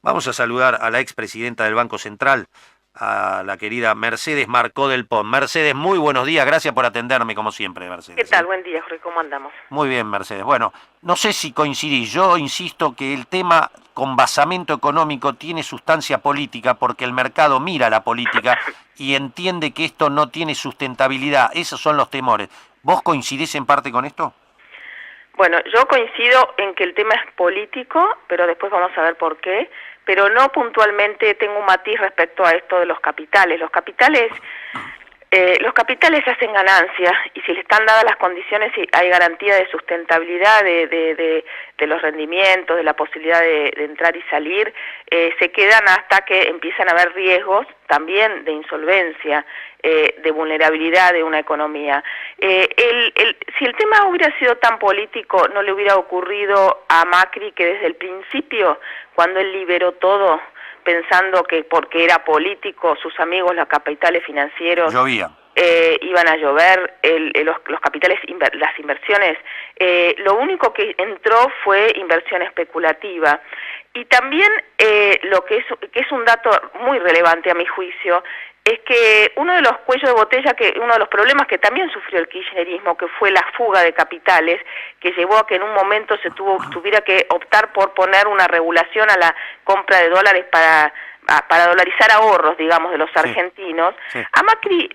Vamos a saludar a la expresidenta del Banco Central, a la querida Mercedes Marcó del Pont. Mercedes, muy buenos días, gracias por atenderme como siempre, Mercedes. ¿Qué tal? Buen día, Jorge, ¿cómo andamos? Muy bien, Mercedes. Bueno, no sé si coincidís, yo insisto que el tema con basamento económico tiene sustancia política porque el mercado mira la política y entiende que esto no tiene sustentabilidad. Esos son los temores. ¿Vos coincidís en parte con esto? Bueno, yo coincido en que el tema es político, pero después vamos a ver por qué, pero no puntualmente tengo un matiz respecto a esto de los capitales. Los capitales hacen ganancias y si le están dadas las condiciones y hay garantía de sustentabilidad de los rendimientos, de la posibilidad de entrar y salir, se quedan hasta que empiezan a haber riesgos también de insolvencia, de vulnerabilidad de una economía. Si el tema hubiera sido tan político, no le hubiera ocurrido a Macri que desde el principio, cuando él liberó todo, pensando que porque era político, sus amigos, los capitales financieros, llovía. Iban a llover, los capitales, las inversiones, lo único que entró fue inversión especulativa. Y también lo que es un dato muy relevante a mi juicio, es que uno de los cuellos de botella, uno de los problemas que también sufrió el kirchnerismo, que fue la fuga de capitales, que llevó a que en un momento tuviera que optar por poner una regulación a la compra de dólares para dolarizar ahorros, digamos, de los argentinos. Sí. A Macri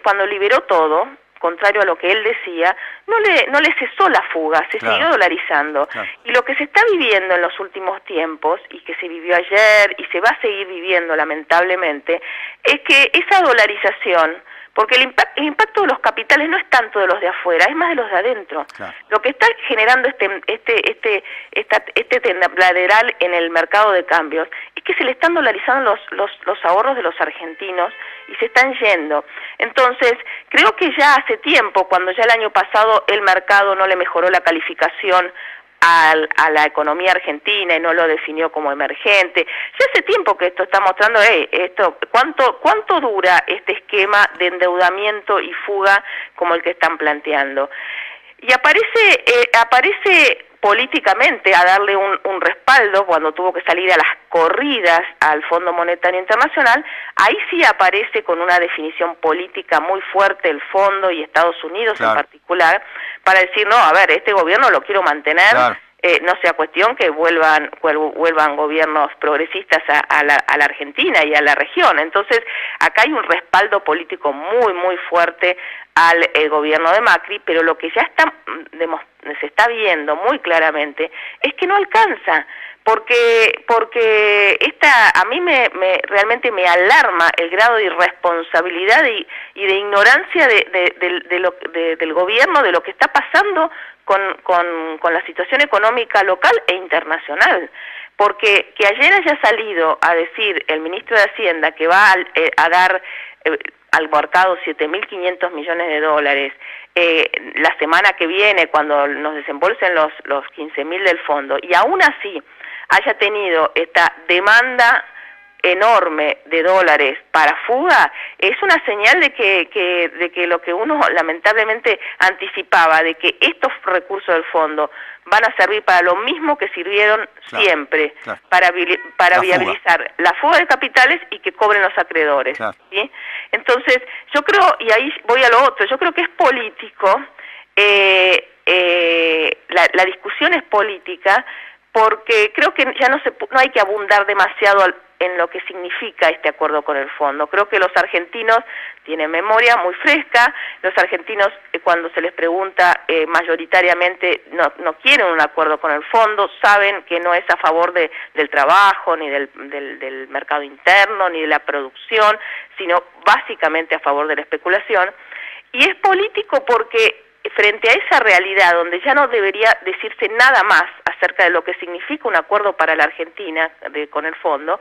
cuando liberó todo, contrario a lo que él decía, no le cesó la fuga, se siguió dolarizando. Y lo que se está viviendo en los últimos tiempos, y que se vivió ayer, y se va a seguir viviendo lamentablemente, es que esa dolarización, porque el impacto de los capitales no es tanto de los de afuera, es más de los de adentro. Lo que está generando este tembladeral en el mercado de cambios es que se le están dolarizando los ahorros de los argentinos y se están yendo. Entonces, creo que ya hace tiempo, cuando ya el año pasado el mercado no le mejoró la calificación a la economía argentina y no lo definió como emergente. Ya hace tiempo que esto está mostrando, ¿cuánto dura este esquema de endeudamiento y fuga como el que están planteando? Y aparece políticamente a darle un respaldo cuando tuvo que salir a las corridas al Fondo Monetario Internacional. Ahí sí aparece con una definición política muy fuerte el fondo y Estados Unidos en particular, para decir, no, a ver, este gobierno lo quiero mantener, no sea cuestión que vuelvan gobiernos progresistas a la Argentina y a la región. Entonces, acá hay un respaldo político muy, muy fuerte al gobierno de Macri, pero lo que ya se está viendo muy claramente es que no alcanza, porque a mí realmente me alarma el grado de irresponsabilidad y de ignorancia del gobierno, de lo que está pasando con la situación económica local e internacional. Porque que ayer haya salido a decir el ministro de Hacienda que va a dar al mercado 7.500 millones de dólares la semana que viene, cuando nos desembolsen los 15.000 del fondo, y aún así haya tenido esta demanda enorme de dólares para fuga, es una señal de que lo que uno lamentablemente anticipaba, de que estos recursos del fondo van a servir para lo mismo que sirvieron siempre, para viabilizar la fuga de capitales y que cobren los acreedores. ¿Sí? Entonces, yo creo, y ahí voy a lo otro, yo creo que es político, la discusión es política, porque creo que ya no hay que abundar demasiado en lo que significa este acuerdo con el fondo. Creo que los argentinos tienen memoria muy fresca, los argentinos cuando se les pregunta mayoritariamente no quieren un acuerdo con el fondo, saben que no es a favor del trabajo, ni del mercado interno, ni de la producción, sino básicamente a favor de la especulación. Y es político porque frente a esa realidad donde ya no debería decirse nada más acerca de lo que significa un acuerdo para la Argentina con el fondo,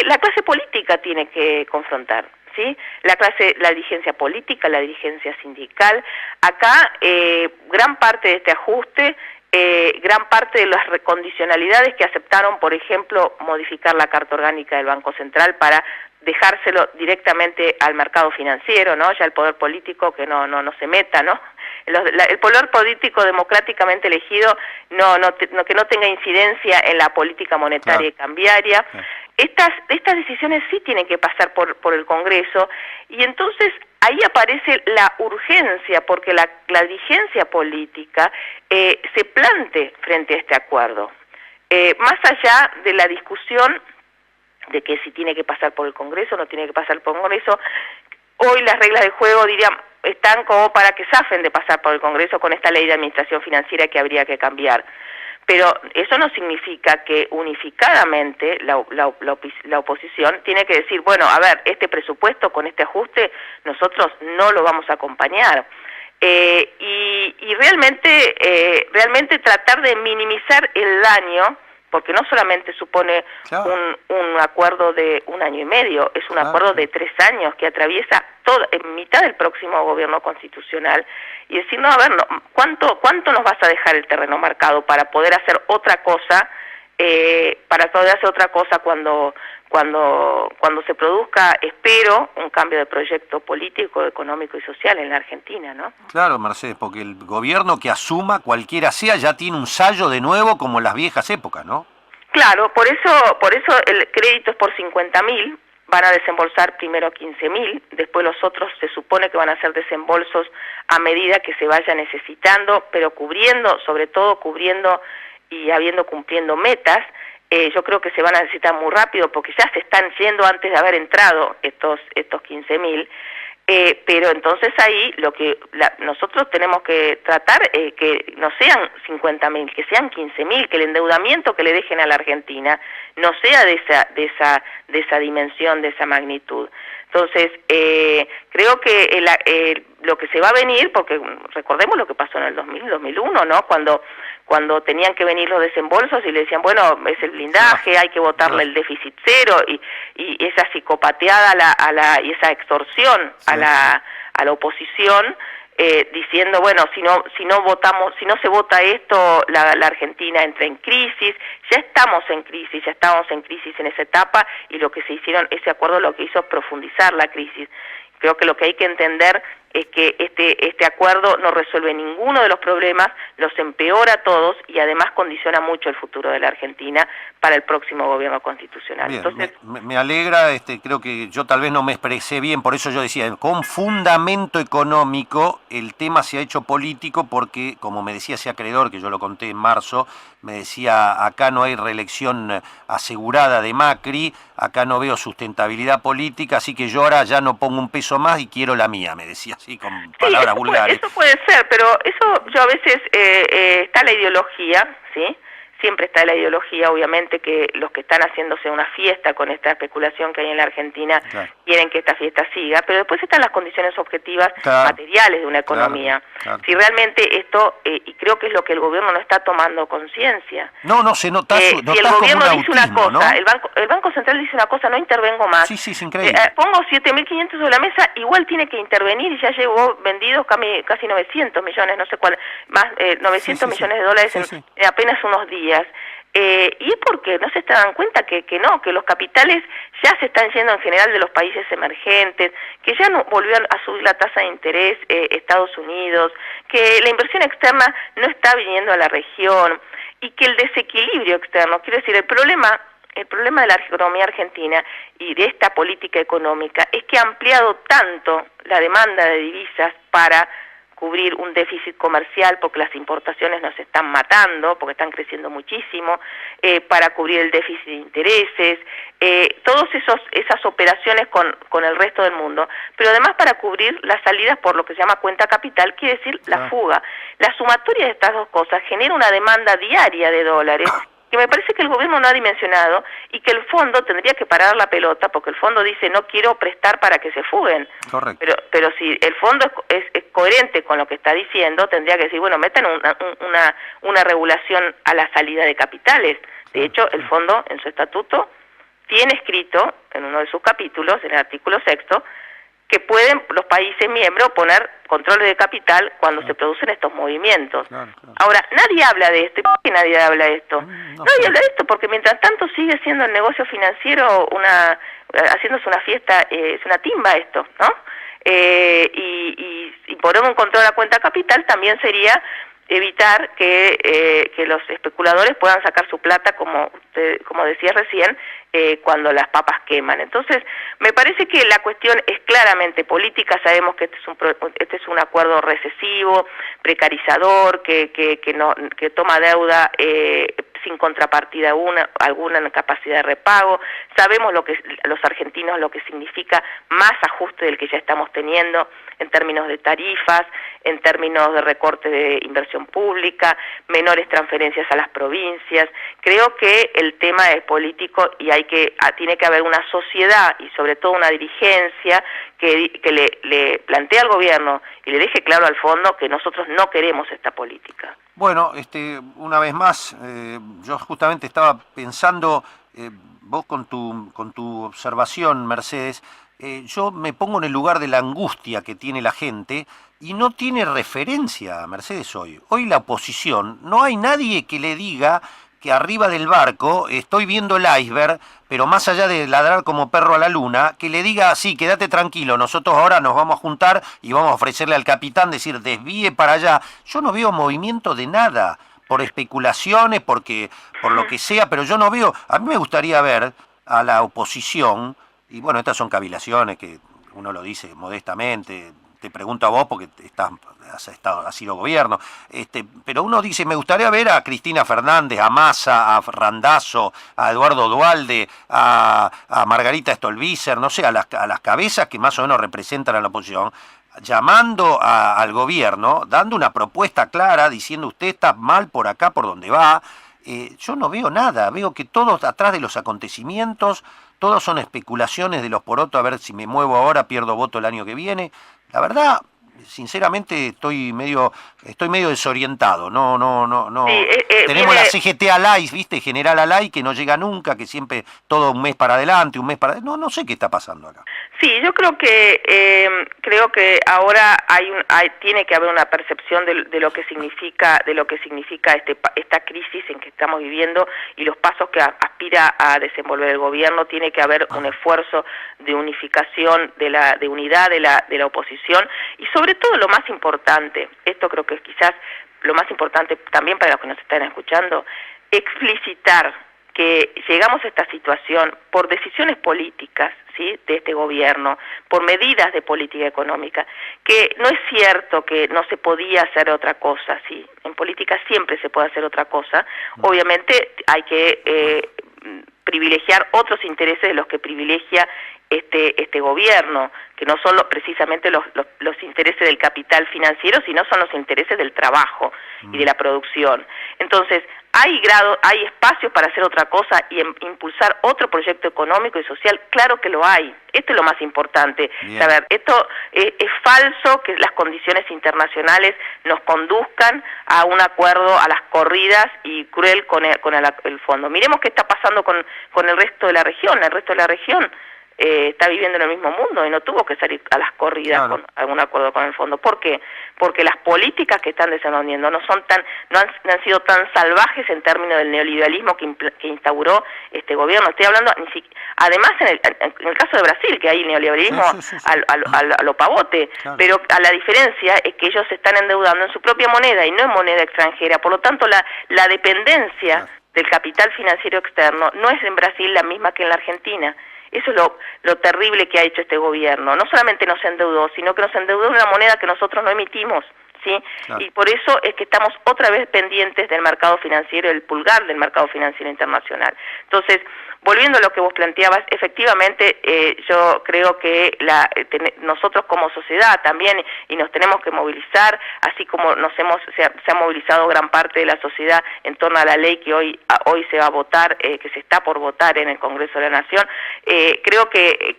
la clase política tiene que confrontar, ¿sí? La dirigencia política, la dirigencia sindical. Acá gran parte de este ajuste, gran parte de las recondicionalidades que aceptaron, por ejemplo, modificar la Carta Orgánica del Banco Central para dejárselo directamente al mercado financiero, ¿no? Ya el poder político que no se meta, ¿no? el poder político democráticamente elegido que no tenga incidencia en la política monetaria y cambiaria. Estas decisiones sí tienen que pasar por el Congreso, y entonces ahí aparece la urgencia, porque la dirigencia política se plante frente a este acuerdo. Más allá de la discusión de que si tiene que pasar por el Congreso o no tiene que pasar por el Congreso, hoy las reglas del juego, dirían, están como para que zafen de pasar por el Congreso con esta ley de administración financiera que habría que cambiar. Pero eso no significa que unificadamente la oposición tiene que decir, bueno, a ver, este presupuesto con este ajuste nosotros no lo vamos a acompañar. Y realmente tratar de minimizar el daño, porque no solamente supone un acuerdo de 1 año y medio, es un acuerdo de 3 años que atraviesa en mitad del próximo gobierno constitucional, y decir, no, a ver, ¿cuánto nos vas a dejar el terreno marcado para poder hacer otra cosa, cuando se produzca, espero, un cambio de proyecto político, económico y social en la Argentina, ¿no? Claro, Mercedes, porque el gobierno que asuma, cualquiera sea, ya tiene un sallo de nuevo como en las viejas épocas, ¿no? Claro, por eso el crédito es por 50.000, van a desembolsar primero 15.000, después los otros se supone que van a hacer desembolsos a medida que se vaya necesitando, pero sobre todo cubriendo y cumpliendo metas. Yo creo que se van a necesitar muy rápido porque ya se están yendo antes de haber entrado estos 15.000, pero entonces ahí nosotros tenemos que tratar que no sean 50.000, que sean 15.000, que el endeudamiento que le dejen a la Argentina no sea de esa dimensión, de esa magnitud. Entonces, creo que lo que se va a venir, porque recordemos lo que pasó en el 2001, ¿no? Cuando tenían que venir los desembolsos y le decían, bueno, es el blindaje, hay que votarle el déficit cero, y esa psicopateada y esa extorsión a la oposición, diciendo, bueno, si no se vota esto, la Argentina entra en crisis. Ya estamos en crisis en esa etapa, y ese acuerdo lo que hizo es profundizar la crisis. Creo que lo que hay que entender es que este acuerdo no resuelve ninguno de los problemas, los empeora a todos, y además condiciona mucho el futuro de la Argentina para el próximo gobierno constitucional. Bien, entonces, me alegra, creo que yo tal vez no me expresé bien, por eso yo decía, con fundamento económico el tema se ha hecho político, porque, como me decía ese acreedor, que yo lo conté en marzo, me decía, acá no hay reelección asegurada de Macri, acá no veo sustentabilidad política, así que yo ahora ya no pongo un peso más y quiero la mía, me decía así, con palabras vulgares. Eso puede ser, pero eso yo a veces está la ideología, ¿sí? Siempre está la ideología, obviamente, que los que están haciéndose una fiesta con esta especulación que hay en la Argentina quieren que esta fiesta siga, pero después están las condiciones objetivas materiales de una economía. Si realmente esto, y creo que es lo que el gobierno no está tomando conciencia. No se nota. Si el gobierno dice una cosa, ¿no? el Banco Central dice una cosa, no intervengo más. Sí, es increíble. Pongo 7.500 sobre la mesa, igual tiene que intervenir, y ya llevó vendidos casi 900 millones, no sé cuál, más 900 millones de dólares en apenas unos días. Y es porque no se dan cuenta que los capitales ya se están yendo en general de los países emergentes, que ya no volvió a subir la tasa de interés Estados Unidos, que la inversión externa no está viniendo a la región, y que el desequilibrio externo, quiero decir, el problema de la economía argentina y de esta política económica es que ha ampliado tanto la demanda de divisas para cubrir un déficit comercial, porque las importaciones nos están matando, porque están creciendo muchísimo, para cubrir el déficit de intereses, todas esas operaciones con el resto del mundo, pero además para cubrir las salidas por lo que se llama cuenta capital, quiere decir la fuga. La sumatoria de estas dos cosas genera una demanda diaria de dólares que me parece que el gobierno no ha dimensionado, y que el fondo tendría que parar la pelota, porque el fondo dice no quiero prestar para que se fuguen. Correcto. Pero si el fondo es coherente con lo que está diciendo, tendría que decir, bueno, metan una regulación a la salida de capitales. De hecho, el fondo en su estatuto tiene escrito en uno de sus capítulos, en el artículo 6º, que pueden los países miembros poner controles de capital cuando se producen estos movimientos. Ahora, nadie habla de esto. ¿Y por qué nadie habla de esto? Nadie habla de esto porque mientras tanto sigue siendo el negocio financiero haciéndose una fiesta, es una timba esto, ¿no? Y imponer un control a la cuenta capital también sería evitar que los especuladores puedan sacar su plata, como decía recién, cuando las papas queman. Entonces, me parece que la cuestión es claramente política. Sabemos que este es un acuerdo recesivo, precarizador, que toma deuda sin contrapartida alguna capacidad de repago. Sabemos los argentinos lo que significa más ajuste del que ya estamos teniendo en términos de tarifas, en términos de recorte de inversión pública, menores transferencias a las provincias. Creo que el tema es político y tiene que haber una sociedad y sobre todo una dirigencia que le plantee al gobierno y le deje claro al fondo que nosotros no queremos esta política. Bueno, una vez más, yo justamente estaba pensando, vos con tu observación, Mercedes, yo me pongo en el lugar de la angustia que tiene la gente y no tiene referencia, Mercedes, hoy. Hoy la oposición, no hay nadie que le diga que arriba del barco estoy viendo el iceberg, pero más allá de ladrar como perro a la luna, que le diga, sí, quédate tranquilo, nosotros ahora nos vamos a juntar y vamos a ofrecerle al capitán, decir, desvíe para allá. Yo no veo movimiento de nada, por especulaciones, por lo que sea, pero yo no veo, a mí me gustaría ver a la oposición, y bueno, estas son cavilaciones que uno lo dice modestamente, te pregunto a vos porque has sido gobierno, pero uno dice, me gustaría ver a Cristina Fernández, a Massa, a Randazzo, a Eduardo Duhalde, a Margarita Stolbizer, no sé, a las cabezas que más o menos representan a la oposición, llamando al gobierno, dando una propuesta clara, diciendo usted está mal por acá, por donde va. Yo no veo nada, veo que todos atrás de los acontecimientos, todos son especulaciones de los porotos, a ver si me muevo ahora, pierdo voto el año que viene. La verdad, sinceramente estoy medio desorientado. No. Sí, tenemos la CGT Alay, ¿viste? General Alay, que no llega nunca, que siempre todo un mes para adelante, un mes para adelante. No sé qué está pasando acá. Sí, yo creo que ahora tiene que haber una percepción de lo que significa esta crisis en que estamos viviendo y los pasos que aspira a desenvolver el gobierno. Tiene que haber un esfuerzo de unificación, de unidad de la oposición y sobre todo lo más importante, esto creo que es quizás lo más importante también para los que nos están escuchando, explicitar que llegamos a esta situación por decisiones políticas, ¿sí?, de este gobierno, por medidas de política económica, que no es cierto que no se podía hacer otra cosa, ¿sí? En política siempre se puede hacer otra cosa. Obviamente hay que privilegiar otros intereses de los que privilegia este gobierno, que no son precisamente los intereses del capital financiero, sino son los intereses del trabajo y de la producción. Entonces, hay espacios para hacer otra cosa y impulsar otro proyecto económico y social, claro que lo hay. Esto es lo más importante. Saber, esto es falso que las condiciones internacionales nos conduzcan a un acuerdo a las corridas y cruel con el fondo. Miremos qué está pasando con el resto de la región. El resto de la región está viviendo en el mismo mundo y no tuvo que salir a las corridas con algún acuerdo con el fondo. ¿Por qué? Porque las políticas que están desarrollando no han sido tan salvajes en términos del neoliberalismo que instauró este gobierno. Estoy hablando, además en el caso de Brasil, que hay neoliberalismo a lo pavote, pero a la diferencia es que ellos se están endeudando en su propia moneda y no en moneda extranjera. Por lo tanto, la dependencia del capital financiero externo no es en Brasil la misma que en la Argentina. Eso es lo terrible que ha hecho este gobierno. No solamente nos endeudó, sino que nos endeudó en una moneda que nosotros no emitimos, ¿sí? Claro. Y por eso es que estamos otra vez pendientes del mercado financiero, el pulgar del mercado financiero internacional. Entonces, volviendo a lo que vos planteabas, efectivamente yo creo que nosotros como sociedad también, y nos tenemos que movilizar, así como se ha movilizado gran parte de la sociedad en torno a la ley que hoy se va a votar, que se está por votar en el Congreso de la Nación. Creo que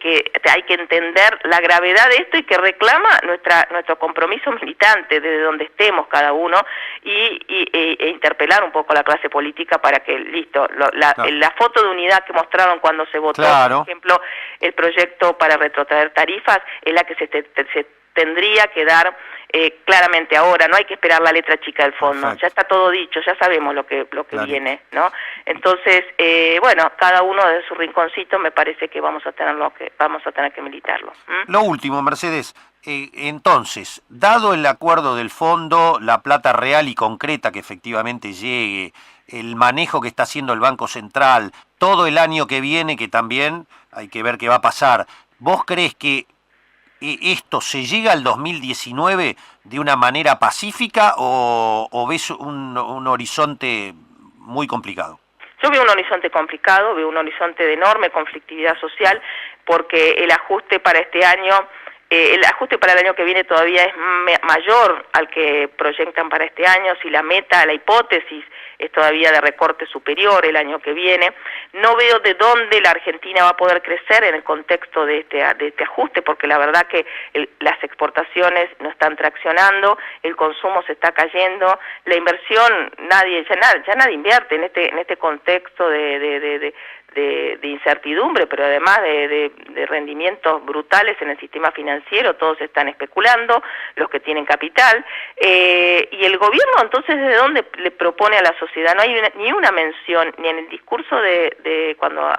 hay que entender la gravedad de esto y que reclama nuestro compromiso militante desde donde estemos cada uno e interpelar un poco a la clase política para que, la foto de unidad que mostraron cuando se votó, por ejemplo, el proyecto para retrotraer tarifas, es la que se tendría que dar claramente ahora. No hay que esperar la letra chica del fondo. Perfecto. Ya está todo dicho, ya sabemos lo que viene, ¿no? Entonces, bueno, cada uno de su rinconcito me parece que vamos a tener que militarlo. Lo último, Mercedes, Entonces, dado el acuerdo del fondo, la plata real y concreta que efectivamente llegue, el manejo que está haciendo el Banco Central, todo el año que viene, que también hay que ver qué va a pasar, ¿vos crees que esto se llega al 2019 de una manera pacífica o ves un horizonte muy complicado? Yo veo un horizonte complicado, veo un horizonte de enorme conflictividad social, porque el ajuste para este año, el ajuste para el año que viene todavía es mayor al que proyectan para este año. Si la meta, la hipótesis es todavía de recorte superior el año que viene, no veo de dónde la Argentina va a poder crecer en el contexto de este ajuste, porque la verdad que las exportaciones no están traccionando, el consumo se está cayendo, la inversión, ya nadie invierte en este contexto de incertidumbre, pero además de rendimientos brutales en el sistema financiero. Todos están especulando, los que tienen capital, y el gobierno entonces ¿de dónde le propone a la sociedad? No hay ni una mención, ni en el discurso de cuando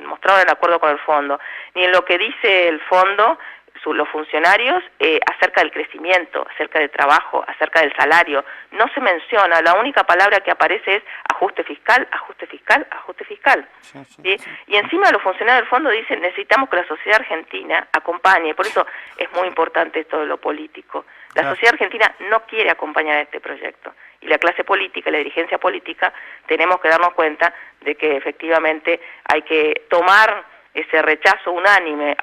mostraron el acuerdo con el fondo, ni en lo que dice el fondo, los funcionarios, acerca del crecimiento, acerca del trabajo, acerca del salario. No se menciona, la única palabra que aparece es ajuste fiscal, ajuste fiscal, ajuste fiscal. ¿Sí? Y encima los funcionarios del fondo dicen, necesitamos que la sociedad argentina acompañe, por eso es muy importante esto de lo político. La sociedad argentina no quiere acompañar este proyecto, y la clase política, la dirigencia política, tenemos que darnos cuenta de que efectivamente hay que tomar ese rechazo unánime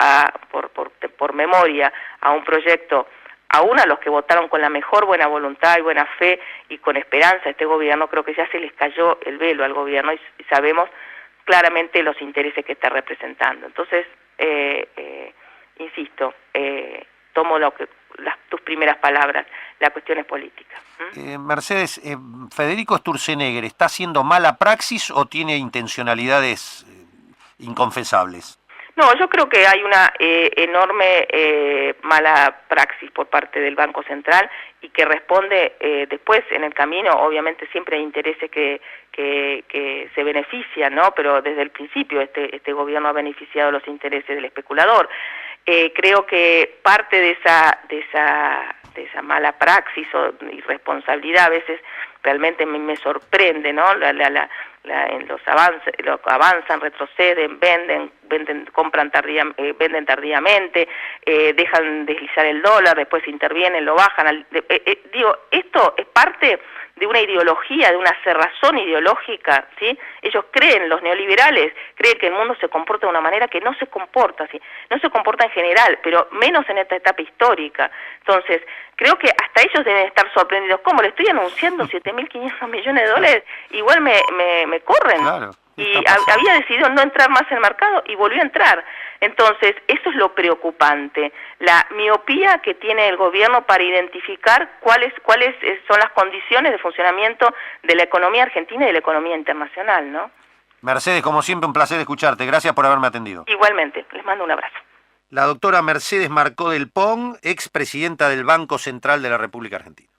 por memoria a un proyecto, aún a los que votaron con la mejor buena voluntad y buena fe y con esperanza a este gobierno. Creo que ya se les cayó el velo al gobierno y sabemos claramente los intereses que está representando. Entonces, insisto, tomo tus primeras palabras, la cuestión es política. Mercedes, ¿Federico Sturzenegger está haciendo mala praxis o tiene intencionalidades inconfesables? No, yo creo que hay una enorme mala praxis por parte del Banco Central y que responde después en el camino. Obviamente siempre hay intereses que se benefician, ¿no? Pero desde el principio este gobierno ha beneficiado los intereses del especulador. Creo que parte de esa mala praxis o irresponsabilidad a veces realmente me sorprende, ¿no? En los avances, avanzan, retroceden, venden, compran venden tardíamente, dejan deslizar el dólar, después intervienen, lo bajan. Digo, esto es parte de una ideología, de una cerrazón ideológica, ¿sí? Ellos creen, los neoliberales, creen que el mundo se comporta de una manera que no se comporta, ¿sí? No se comporta en general, pero menos en esta etapa histórica. Entonces, creo que hasta ellos deben estar sorprendidos. ¿Cómo? Le estoy anunciando 7.500 millones de dólares, igual me corren. Claro. Y había decidido no entrar más en el mercado y volvió a entrar. Entonces, eso es lo preocupante, la miopía que tiene el gobierno para identificar cuáles son las condiciones de funcionamiento de la economía argentina y de la economía internacional, ¿no? Mercedes, como siempre, un placer escucharte. Gracias por haberme atendido. Igualmente, les mando un abrazo. La doctora Mercedes Marcó del Pon, expresidenta del Banco Central de la República Argentina.